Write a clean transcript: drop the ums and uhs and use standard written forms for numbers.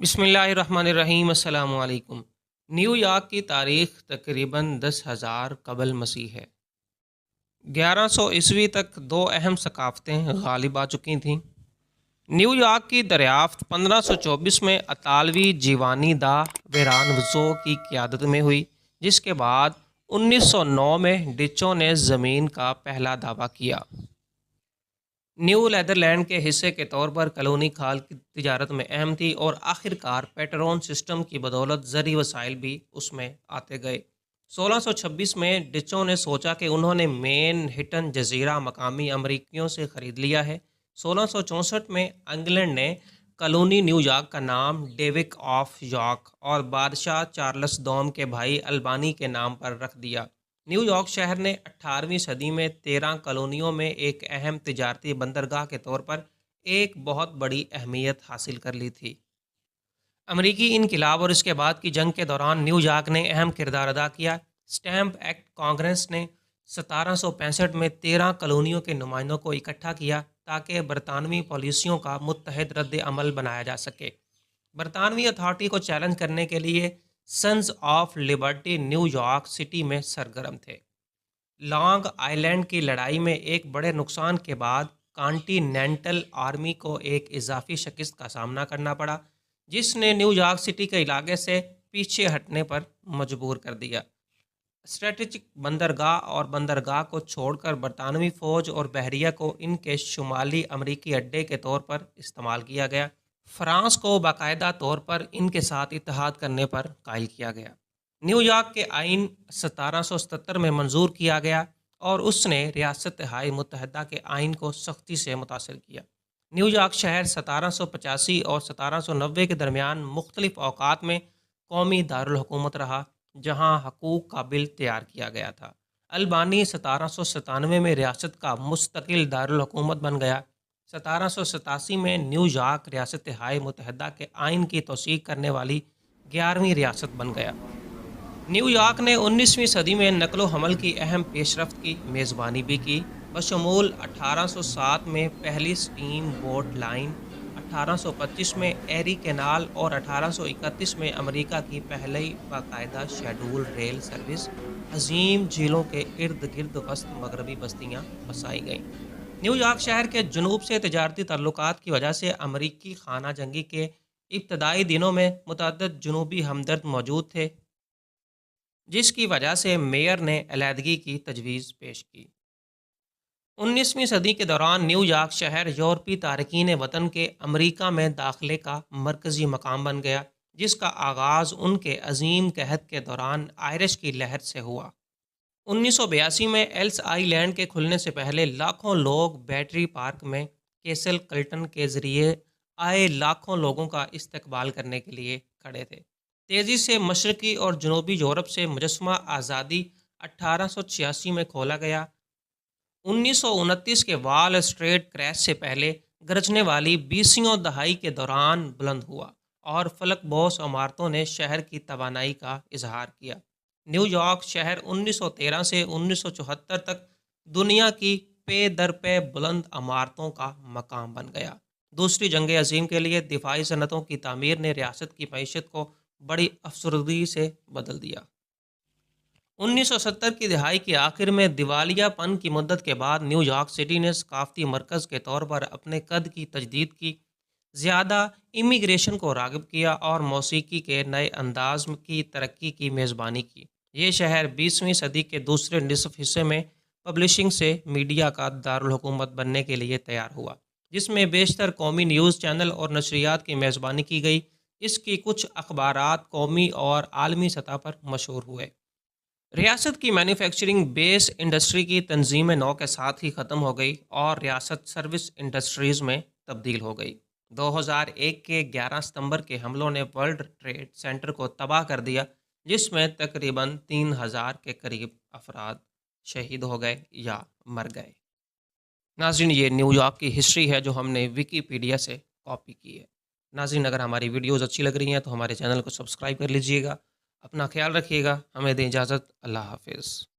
بسم اللہ الرحمن الرحیم۔ السلام علیکم۔ نیو یارک کی تاریخ تقریباً 10,000 قبل مسیح ہے۔ 1100 عیسوی تک دو اہم ثقافتیں غالب آ چکی تھیں۔ نیو یارک کی دریافت 1524 میں اطالوی جیوانی دا ویرانوزو کی قیادت میں ہوئی، جس کے بعد 1909 میں ڈچوں نے زمین کا پہلا دعویٰ کیا۔ نیو نیدرلینڈ کے حصے کے طور پر کالونی کھال کی تجارت میں اہم تھی اور آخرکار پیٹرون سسٹم کی بدولت زرعی وسائل بھی اس میں آتے گئے۔ 1626 میں ڈچوں نے سوچا کہ انہوں نے مین ہٹن جزیرہ مقامی امریکیوں سے خرید لیا ہے۔ 1664 میں انگلینڈ نے کالونی نیو یارک کا نام ڈیوک آف یارک اور بادشاہ چارلس دوم کے بھائی البانی کے نام پر رکھ دیا۔ نیو یارک شہر نے 18ویں صدی میں 13 کالونیوں میں ایک اہم تجارتی بندرگاہ کے طور پر ایک بہت بڑی اہمیت حاصل کر لی تھی۔ امریکی انقلاب اور اس کے بعد کی جنگ کے دوران نیو یارک نے اہم کردار ادا کیا۔ اسٹیمپ ایکٹ کانگریس نے 1765 میں 13 کالونیوں کے نمائندوں کو اکٹھا کیا تاکہ برطانوی پالیسیوں کا متحد رد عمل بنایا جا سکے۔ برطانوی اتھارٹی کو چیلنج کرنے کے لیے Sons of Liberty New York City میں سرگرم تھے۔ لانگ آئیلینڈ کی لڑائی میں ایک بڑے نقصان کے بعد کانٹینینٹل آرمی کو ایک اضافی شکست کا سامنا کرنا پڑا، جس نے نیو یارک سٹی کے علاقے سے پیچھے ہٹنے پر مجبور کر دیا۔ اسٹریٹجک بندرگاہ اور بندرگاہ کو چھوڑ کر برطانوی فوج اور بحریہ کو ان کے شمالی امریکی اڈے کے طور پر استعمال کیا گیا۔ فرانس کو باقاعدہ طور پر ان کے ساتھ اتحاد کرنے پر قائل کیا گیا۔ نیو یارک کے آئین 1777 میں منظور کیا گیا اور اس نے ریاست متحدہ کے آئین کو سختی سے متاثر کیا۔ نیو یارک شہر 1785 اور 1790 کے درمیان مختلف اوقات میں قومی دارالحکومت رہا، جہاں حقوق کا بل تیار کیا گیا تھا۔ البانی 1797 میں ریاست کا مستقل دارالحکومت بن گیا۔ 1787 میں نیو یارک ریاست متحدہ کے آئین کی توثیق کرنے والی 11ویں ریاست بن گیا۔ نیو یارک نے 19ویں صدی میں نقل و حمل کی اہم پیش رفت کی میزبانی بھی کی، بشمول 1807 میں پہلی سٹیم بوٹ لائن، 1825 میں ایری کینال اور 1831 میں امریکہ کی پہلی باقاعدہ شیڈول ریل سروس۔ عظیم جھیلوں کے ارد گرد وسط مغربی بستیاں بسائی گئیں۔ نیو یارک شہر کے جنوب سے تجارتی تعلقات کی وجہ سے امریکی خانہ جنگی کے ابتدائی دنوں میں متعدد جنوبی ہمدرد موجود تھے، جس کی وجہ سے میئر نے علیحدگی کی تجویز پیش کی۔ 19ویں صدی کے دوران نیو یارک شہر یورپی تارکین وطن کے امریکہ میں داخلے کا مرکزی مقام بن گیا، جس کا آغاز ان کے عظیم قحط کے دوران آئرش کی لہر سے ہوا۔ 1982 میں ایلس آئی لینڈ کے کھلنے سے پہلے لاکھوں لوگ بیٹری پارک میں کیسل کلٹن کے ذریعے آئے لاکھوں لوگوں کا استقبال کرنے کے لیے کھڑے تھے۔ تیزی سے مشرقی اور جنوبی یورپ سے مجسمہ آزادی 1886 میں کھولا گیا۔ 1929 کے وال اسٹریٹ کریش سے پہلے گرجنے والی 20ویں دہائی کے دوران بلند ہوا اور فلک بوس عمارتوں نے شہر کی توانائی کا اظہار کیا۔ نیو یارک شہر 1913 سے 1974 تک دنیا کی پے در پے بلند عمارتوں کا مقام بن گیا۔ دوسری جنگ عظیم کے لیے دفاعی صنعتوں کی تعمیر نے ریاست کی معیشت کو بڑی افسردگی سے بدل دیا۔ 1970 کی دہائی کے آخر میں دیوالیہ پن کی مدت کے بعد نیو یارک سٹی نے ثقافتی مرکز کے طور پر اپنے قد کی تجدید کی، زیادہ امیگریشن کو راغب کیا اور موسیقی کے نئے انداز کی ترقی کی میزبانی کی۔ یہ شہر 20ویں صدی کے دوسرے نصف حصے میں پبلشنگ سے میڈیا کا دارالحکومت بننے کے لیے تیار ہوا، جس میں بیشتر قومی نیوز چینل اور نشریات کی میزبانی کی گئی۔ اس کی کچھ اخبارات قومی اور عالمی سطح پر مشہور ہوئے۔ ریاست کی مینوفیکچرنگ بیس انڈسٹری کی تنظیم نو کے ساتھ ہی ختم ہو گئی اور ریاست سروس انڈسٹریز میں تبدیل ہو گئی۔ 2001 کے 11 ستمبر کے حملوں نے ورلڈ ٹریڈ سینٹر کو تباہ کر دیا، جس میں تقریباً 3000 کے قریب افراد شہید ہو گئے یا مر گئے۔ ناظرین، یہ نیو یارک کی ہسٹری ہے جو ہم نے ویکیپیڈیا سے کاپی کی ہے۔ ناظرین، اگر ہماری ویڈیوز اچھی لگ رہی ہیں تو ہمارے چینل کو سبسکرائب کر لیجئے گا۔ اپنا خیال رکھیے گا۔ ہمیں دیں اجازت۔ اللہ حافظ۔